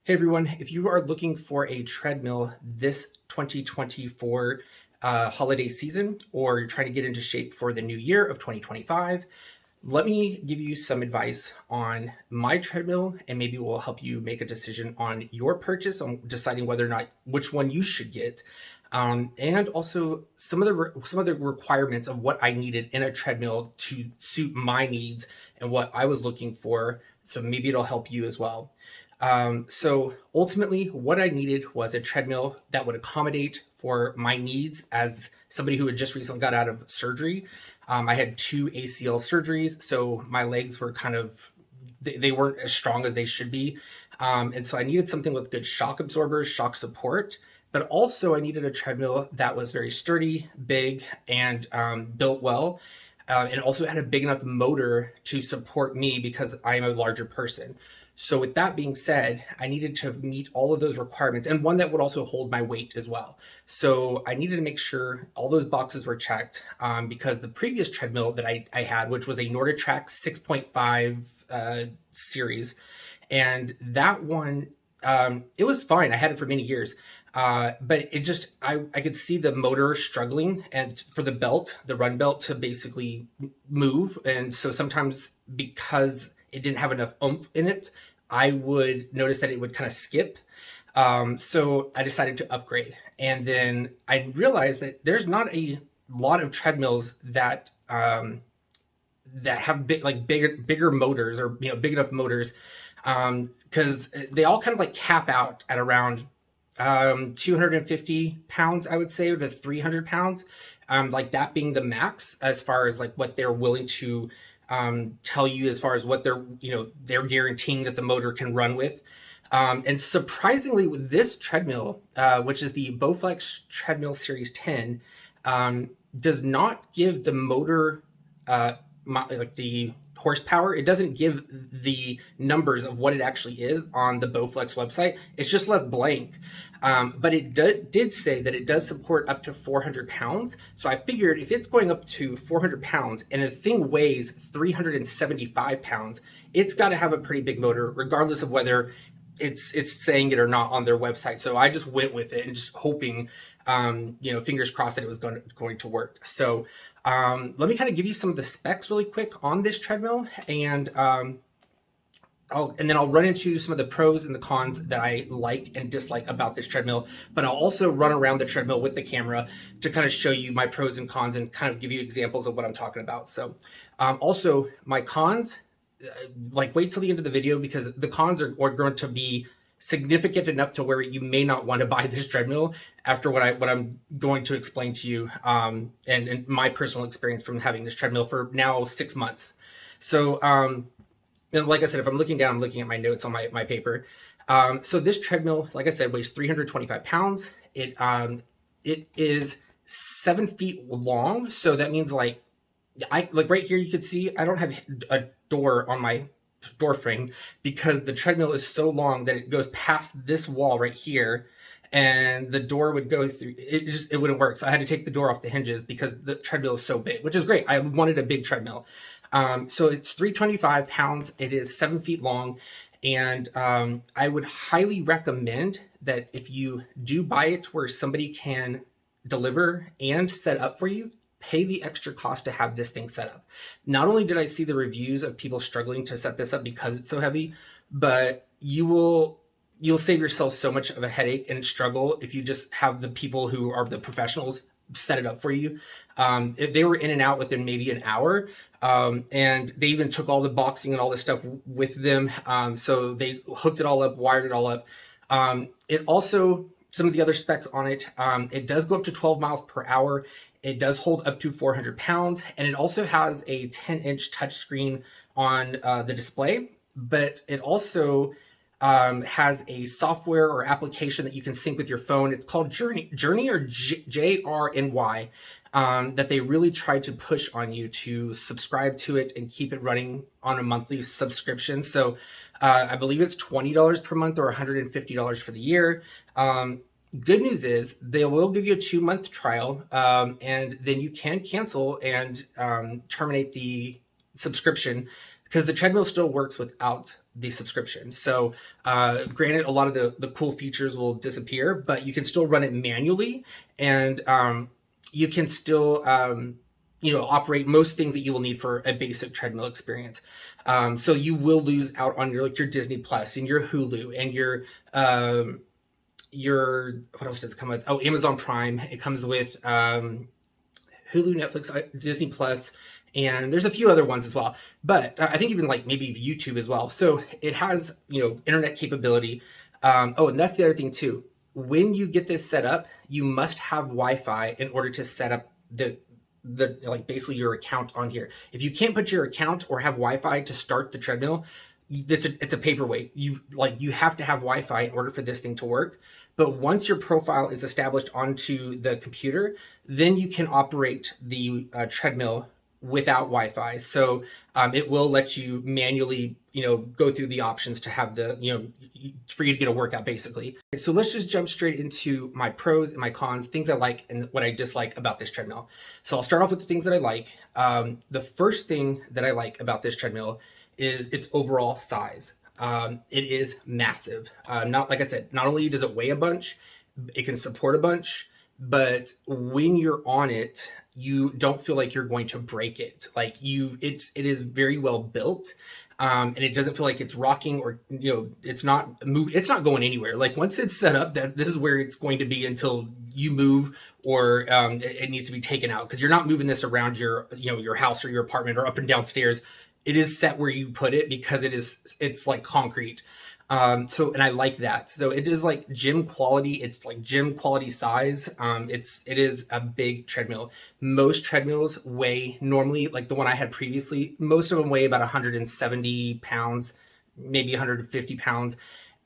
Hey everyone, if you are looking for a treadmill this 2024 holiday season, or you're trying to get into shape for the new year of 2025, let me give you some advice on my treadmill, and maybe it will help you make a decision on your purchase, on deciding whether or not which one you should get, and also some of the requirements of what I needed in a treadmill to suit my needs and what I was looking for. So maybe it'll help you as well. So ultimately, what I needed was a treadmill that would accommodate for my needs as somebody who had just recently got out of surgery. I had two ACL surgeries, so my legs were they weren't as strong as they should be. And so I needed something with good shock absorbers, shock support, but also I needed a treadmill that was very sturdy, big, and built well. And also had a big enough motor to support me because I am a larger person. So with that being said, I needed to meet all of those requirements and one that would also hold my weight as well. So I needed to make sure all those boxes were checked, because the previous treadmill that I had, which was a NordicTrack 6.5 series, and that one, it was fine. I had it for many years. But it just, I could see the motor struggling and for the run belt to basically move. And so sometimes because it didn't have enough oomph in it, I would notice that it would kind of skip. So I decided to upgrade. And then I realized that there's not a lot of treadmills that have bigger motors, or big enough motors, because they all kind of like cap out at around 250 pounds, I would say, or to 300 pounds, like that being the max as far as like what they're willing to tell you as far as what they're guaranteeing that the motor can run with. And surprisingly, with this treadmill, which is the Bowflex Treadmill Series 10, does not give the motor like the horsepower. It doesn't give the numbers of what it actually is on the Bowflex website. It's just left blank. But it did say that it does support up to 400 pounds. So I figured if it's going up to 400 pounds and the thing weighs 375 pounds, it's got to have a pretty big motor, regardless of whether it's saying it or not on their website. So I just went with it and just hoping, fingers crossed that it was going to work. So let me kind of give you some of the specs really quick on this treadmill, and then I'll run into some of the pros and the cons that I like and dislike about this treadmill. But I'll also run around the treadmill with the camera to kind of show you my pros and cons and kind of give you examples of what I'm talking about. So also my cons, wait till the end of the video, because the cons are going to be significant enough to where you may not want to buy this treadmill after what I'm going to explain to you, and my personal experience from having this treadmill for now 6 months. So and like I said, if I'm looking down, I'm looking at my notes on my paper. So this treadmill, like I said, weighs 325 pounds. It is 7 feet long, so that means like right here you can see I don't have a door on my door frame because the treadmill is so long that it goes past this wall right here, and the door would go through it wouldn't work. So I had to take the door off the hinges because the treadmill is so big, which is great. I wanted a big treadmill. So it's 325 pounds. It is 7 feet long. And I would highly recommend that if you do buy it where somebody can deliver and set up for you, pay the extra cost to have this thing set up. Not only did I see the reviews of people struggling to set this up because it's so heavy, but you'll save yourself so much of a headache and struggle if you just have the people who are the professionals set it up for you. They were in and out within maybe an hour, and they even took all the boxing and all this stuff with them. So they hooked it all up, wired it all up. It also, some of the other specs on it, it does go up to 12 miles per hour. It does hold up to 400 pounds, and it also has a 10-inch touchscreen on the display, but it also has a software or application that you can sync with your phone. It's called Journey or JRNY, that they really tried to push on you to subscribe to it and keep it running on a monthly subscription. So I believe it's $20 per month or $150 for the year. Good news is they will give you a 2-month trial, and then you can cancel and terminate the subscription because the treadmill still works without the subscription. So granted, a lot of the cool features will disappear, but you can still run it manually, and you can still operate most things that you will need for a basic treadmill experience. So you will lose out on your Disney Plus and your Hulu and your what else does it come with? Oh, Amazon Prime. It comes with Hulu, Netflix, Disney Plus, and there's a few other ones as well. But I think even like maybe YouTube as well. So it has internet capability. Oh, and that's the other thing too. When you get this set up, you must have Wi-Fi in order to set up the like basically your account on here. If you can't put your account or have Wi-Fi to start the treadmill, it's a paperweight. You have to have Wi-Fi in order for this thing to work. But once your profile is established onto the computer, then you can operate the treadmill without Wi-Fi. So it will let you manually, go through the options to have the, for you to get a workout basically. So let's just jump straight into my pros and my cons, things I like and what I dislike about this treadmill. So I'll start off with the things that I like. The first thing that I like about this treadmill is its overall size. It is massive. Not like I said, not only does it weigh a bunch, it can support a bunch, but when you're on it, you don't feel like you're going to break it. Like it is very well built. And it doesn't feel like it's rocking or, it's not going anywhere. Like once it's set up, that this is where it's going to be until you move or it needs to be taken out, because you're not moving this around your house or your apartment or up and down stairs. It is set where you put it because it's like concrete. And I like that. So it is like gym quality. It's like gym quality size. It is a big treadmill. Most treadmills weigh normally, like the one I had previously, most of them weigh about 170 pounds, maybe 150 pounds.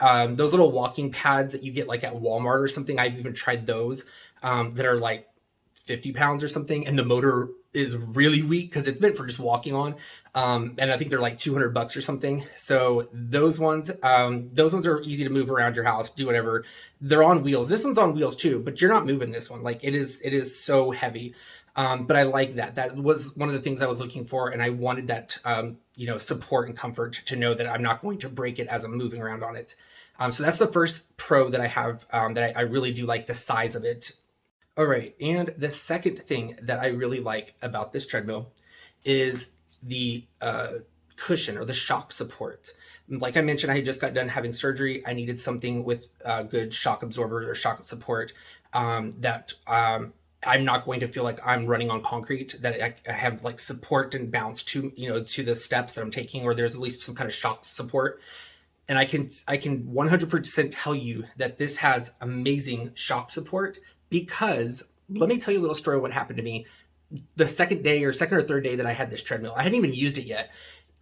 Those little walking pads that you get like at Walmart or something, I've even tried those, that are like 50 pounds or something. And the motor is really weak because it's meant for just walking on. And I think they're like $200 or something. So those ones are easy to move around your house, do whatever. They're on wheels. This one's on wheels too, but you're not moving this one. Like it is so heavy. But I like that. That was one of the things I was looking for. And I wanted that, support and comfort to know that I'm not going to break it as I'm moving around on it. So that's the first pro that I have, that I really do like the size of it. All right. And the second thing that I really like about this treadmill is the cushion or the shock support. Like I mentioned, I just got done having surgery. I needed something with good shock absorber or shock support, that I'm not going to feel like I'm running on concrete, that I have like support and bounce to the steps that I'm taking, or there's at least some kind of shock support. And I can 100% tell you that this has amazing shock support, because let me tell you a little story of what happened to me the second or third day that I had this treadmill. I hadn't even used it yet.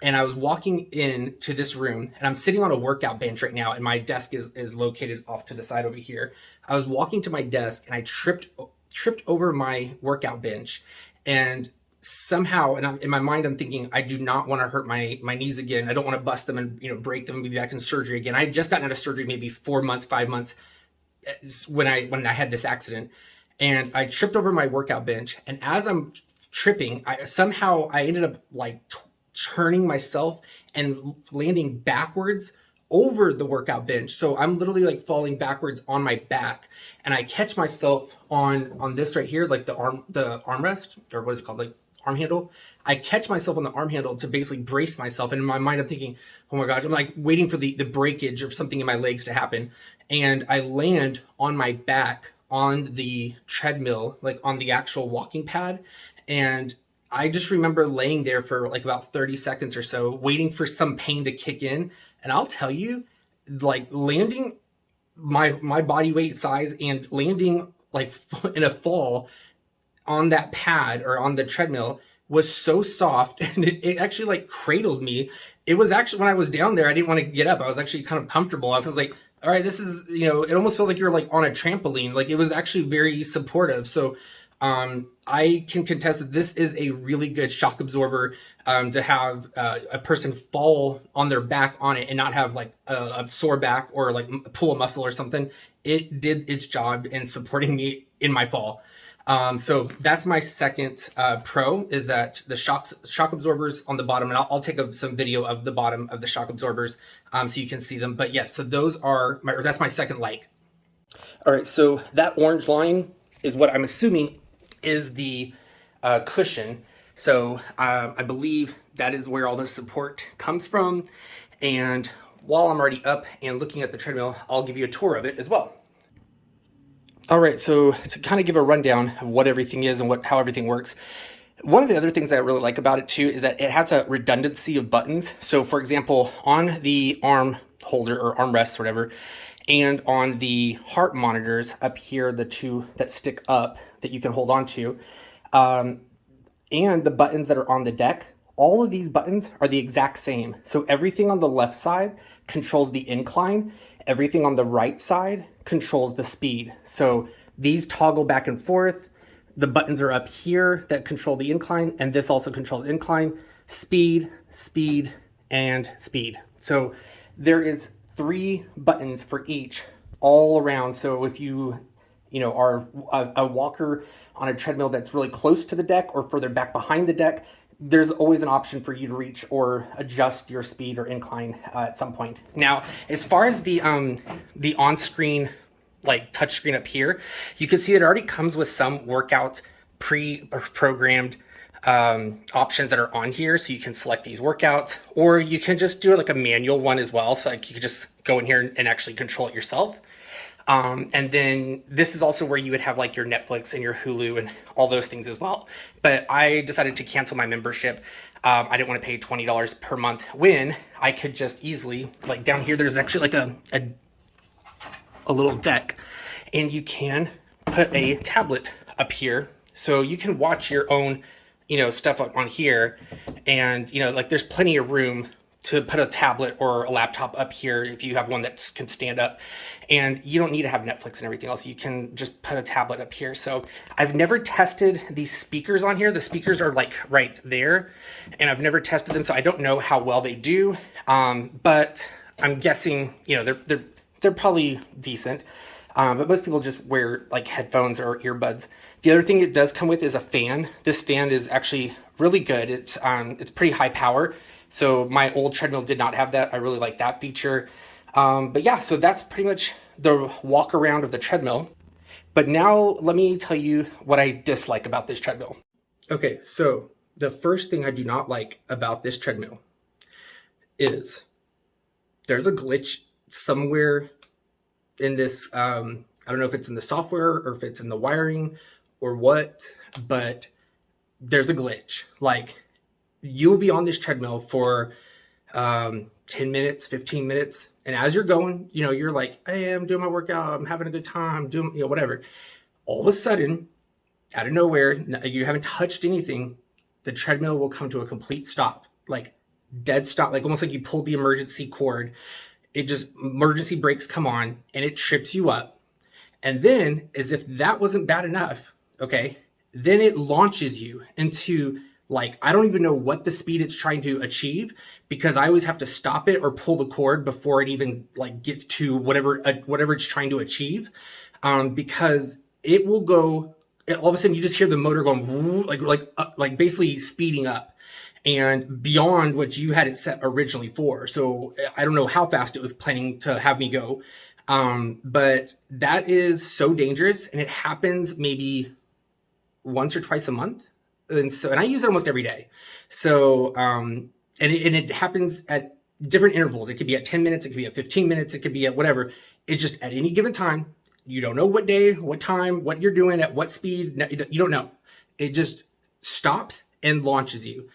And I was walking into this room, and I'm sitting on a workout bench right now, and my desk is located off to the side over here. I was walking to my desk, and I tripped over my workout bench, and somehow, and in my mind, I'm thinking, I do not want to hurt my knees again. I don't want to bust them and break them and be back in surgery again. I had just gotten out of surgery maybe 4 months, 5 months when I had this accident, and I tripped over my workout bench. And as I'm tripping, I ended up like turning myself and landing backwards over the workout bench. So I'm literally like falling backwards on my back, and I catch myself on this right here, like the armrest, or what is it called, like arm handle. I catch myself on the arm handle to basically brace myself. And in my mind, I'm thinking, oh my gosh, I'm like waiting for the breakage of something in my legs to happen. And I land on my back on the treadmill, like on the actual walking pad. And I just remember laying there for like about 30 seconds or so, waiting for some pain to kick in. And I'll tell you, like landing my body weight size and landing like in a fall on that pad or on the treadmill was so soft, and it actually like cradled me. It was actually, when I was down there, I didn't want to get up. I was actually kind of comfortable. I was like, all right, this is, it almost feels like you're like on a trampoline. Like it was actually very supportive. So I can contest that this is a really good shock absorber, to have a person fall on their back on it and not have like a sore back or like pull a muscle or something. It did its job in supporting me in my fall. So that's my second pro, is that the shock absorbers on the bottom, and I'll take some video of the bottom of the shock absorbers so you can see them. But yes, so those are that's my second like. All right, so that orange line is what I'm assuming is the cushion. So I believe that is where all the support comes from. And while I'm already up and looking at the treadmill, I'll give you a tour of it as well. All right, so to kind of give a rundown of what everything is and how everything works, one of the other things that I really like about it too is that it has a redundancy of buttons. So for example, on the arm holder or armrests, whatever, and on the heart monitors up here, the two that stick up that you can hold on to, and the buttons that are on the deck, all of these buttons are the exact same. So everything on the left side controls the incline. Everything on the right side controls the speed. So these toggle back and forth. The buttons are up here that control the incline, and this also controls incline, speed, speed, and speed. So there is 3 buttons for each all around. So if you are a walker on a treadmill that's really close to the deck or further back behind the deck, there's always an option for you to reach or adjust your speed or incline at some point. Now, as far as the on-screen like touchscreen up here, you can see it already comes with some workout pre-programmed options that are on here. So you can select these workouts, or you can just do it like a manual one as well. So like you could just go in here and actually control it yourself. And then this is also where you would have like your Netflix and your Hulu and all those things as well. But I decided to cancel my membership. I didn't want to pay $20 per month when I could just easily, like down here, there's actually like a little deck, and you can put a tablet up here. So you can watch your own, stuff on here. And, like there's plenty of room to put a tablet or a laptop up here if you have one that can stand up, and you don't need to have Netflix and everything else. You can just put a tablet up here. So I've never tested these speakers on here. The speakers are like right there, and I've never tested them, so I don't know how well they do. But I'm guessing, they're probably decent. But most people just wear like headphones or earbuds. The other thing it does come with is a fan. This fan is actually really good. It's pretty high power. So my old treadmill did not have that. I really like that feature. But yeah, so that's pretty much the walk around of the treadmill. But now let me tell you what I dislike about this treadmill. Okay, so the first thing I do not like about this treadmill is there's a glitch somewhere in this. I don't know if it's in the software or if it's in the wiring or what, but there's a glitch. Like, you'll be on this treadmill for 10 minutes, 15 minutes. And as you're going, you're like, hey, I'm doing my workout. I'm having a good time, doing, whatever. All of a sudden, out of nowhere, you haven't touched anything, the treadmill will come to a complete stop, like dead stop, like almost like you pulled the emergency cord. It just, emergency brakes come on and it trips you up. And then, as if that wasn't bad enough, okay, then it launches you into, like, I don't even know what the speed it's trying to achieve, because I always have to stop it or pull the cord before it even like gets to whatever it's trying to achieve, because it will go. All of a sudden, you just hear the motor going like basically speeding up and beyond what you had it set originally for. So I don't know how fast it was planning to have me go, but that is so dangerous, and it happens maybe once or twice a month. And I use it almost every day. So, and it happens at different intervals. It could be at 10 minutes. It could be at 15 minutes. It could be at whatever. It's just at any given time. You don't know what day, what time, what you're doing, at what speed. You don't know. It just stops and launches you.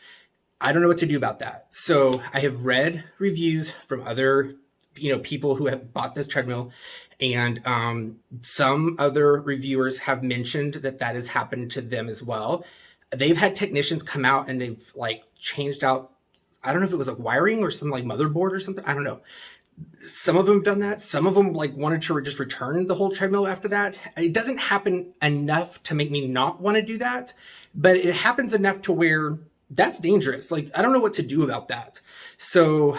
I don't know what to do about that. So I have read reviews from other, people who have bought this treadmill, and some other reviewers have mentioned that has happened to them as well. They've had technicians come out and they've like changed out, I don't know if it was like wiring or some like motherboard or something. I don't know. Some of them have done that. Some of them like wanted to just return the whole treadmill after that. It doesn't happen enough to make me not want to do that, but it happens enough to where that's dangerous. Like, I don't know what to do about that. So,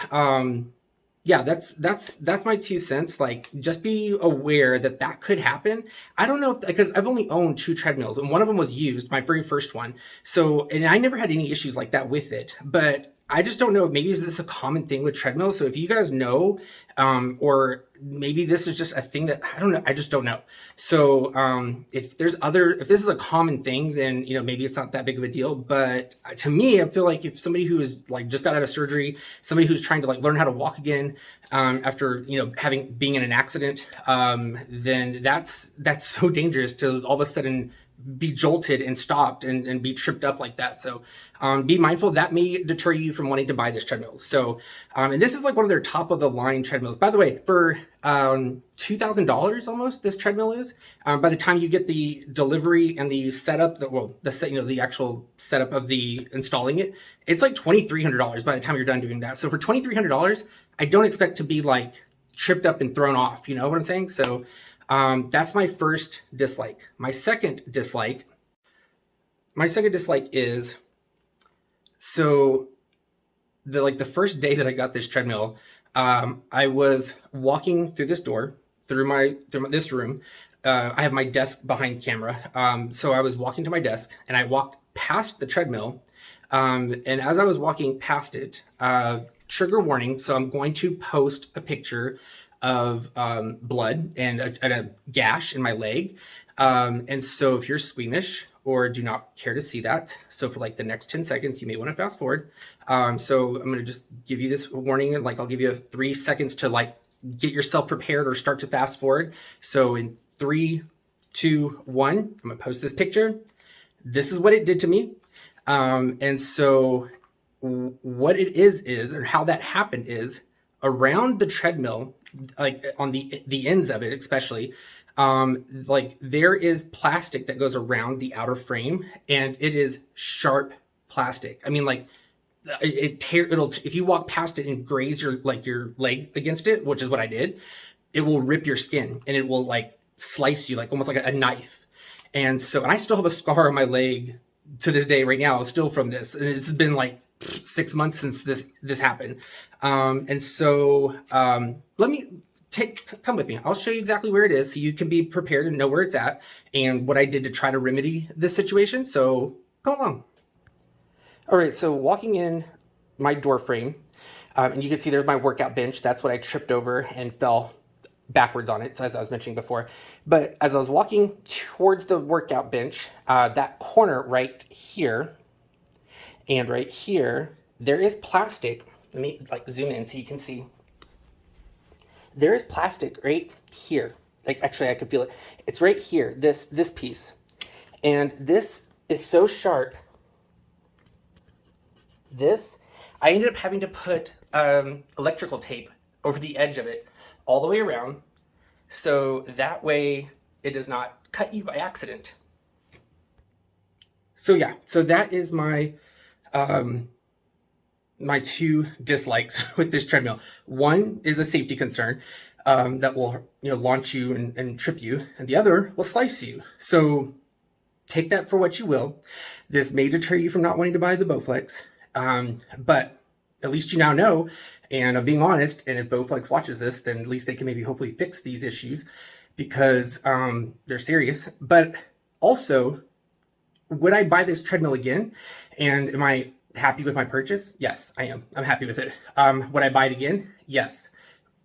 yeah, that's my 2 cents. Like, just be aware that that could happen. I don't know if, because I've only owned 2 treadmills, and one of them was used, my very first one. So, and I never had any issues like that with it. But I just don't know. Maybe is this a common thing with treadmills? So if you guys know, or maybe this is just a thing that I don't know. I just don't know. So if if this is a common thing, then maybe it's not that big of a deal. But to me, I feel like if somebody who is like just got out of surgery, somebody who's trying to like learn how to walk again after having being in an accident, then that's so dangerous to all of a sudden be jolted and stopped and be tripped up like that. So be mindful that may deter you from wanting to buy this treadmill. So and this is like one of their top of the line treadmills, by the way, for $2,000 almost. This treadmill is by the time you get the delivery and the setup, the actual setup of the installing it, it's like $2,300 by the time you're done doing that. So for $2,300, I don't expect to be like tripped up and thrown off. You know what I'm saying? So that's my first dislike. My second dislike is, so the first day that I got this treadmill, I was walking through this door, through this room. I have my desk behind camera. So I was walking to my desk and I walked past the treadmill. And as I was walking past it, trigger warning. So I'm going to post a picture of blood and a gash in my leg. And so if you're squeamish or do not care to see that, so for like the next 10 seconds, you may want to fast forward. So I'm going to just give you this warning. Like, I'll give you 3 seconds to like get yourself prepared or start to fast forward. So in 3, 2, 1, I'm going to post this picture. This is what it did to me. And so what it is, or how that happened is, around the treadmill, like on the ends of it, especially, like there is plastic that goes around the outer frame, and it is sharp plastic. I mean, like it'll if you walk past it and graze your leg against it, which is what I did, it will rip your skin and it will like slice you like almost like a knife. And so, and I still have a scar on my leg to this day right now, still from this, and it's been like 6 months since this happened. And so come with me. I'll show you exactly where it is so you can be prepared and know where it's at and what I did to try to remedy this situation. So come along. All right, so walking in my door frame, and you can see there's my workout bench. That's what I tripped over and fell backwards on it, as I was mentioning before. But as I was walking towards the workout bench, that corner right here and right here, there is plastic. Let me like zoom in so you can see. There is plastic right here. Like, actually, I can feel it. It's right here, this piece. And this is so sharp. I ended up having to put electrical tape over the edge of it all the way around, so that way it does not cut you by accident. So yeah, so that is my my 2 dislikes with this treadmill. One is a safety concern that will launch you and trip you, and the other will slice you. So take that for what you will. This may deter you from not wanting to buy the Bowflex, but at least you now know. And I'm being honest, and if Bowflex watches this, then at least they can maybe hopefully fix these issues, because they're serious. But also, would I buy this treadmill again? And am I happy with my purchase? Yes, I am. I'm happy with it. Would I buy it again? Yes.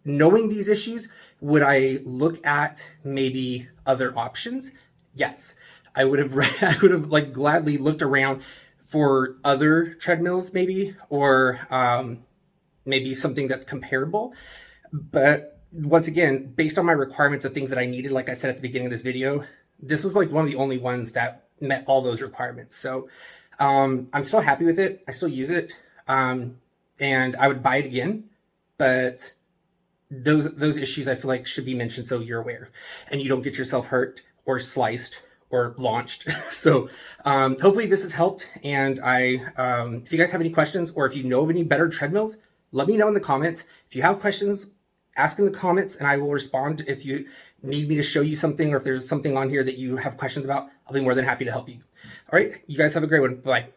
Knowing these issues, would I look at maybe other options? Yes. I would have like gladly looked around for other treadmills maybe, or maybe something that's comparable. But once again, based on my requirements of things that I needed, like I said at the beginning of this video, this was like one of the only ones that met all those requirements. So I'm still happy with it. I still use it. And I would buy it again, but those issues I feel like should be mentioned so you're aware and you don't get yourself hurt or sliced or launched. So hopefully this has helped. And if you guys have any questions, or if you know of any better treadmills, let me know in the comments. If you have questions, ask in the comments and I will respond. If you need me to show you something, or if there's something on here that you have questions about, I'll be more than happy to help you. All right, you guys have a great one. Bye.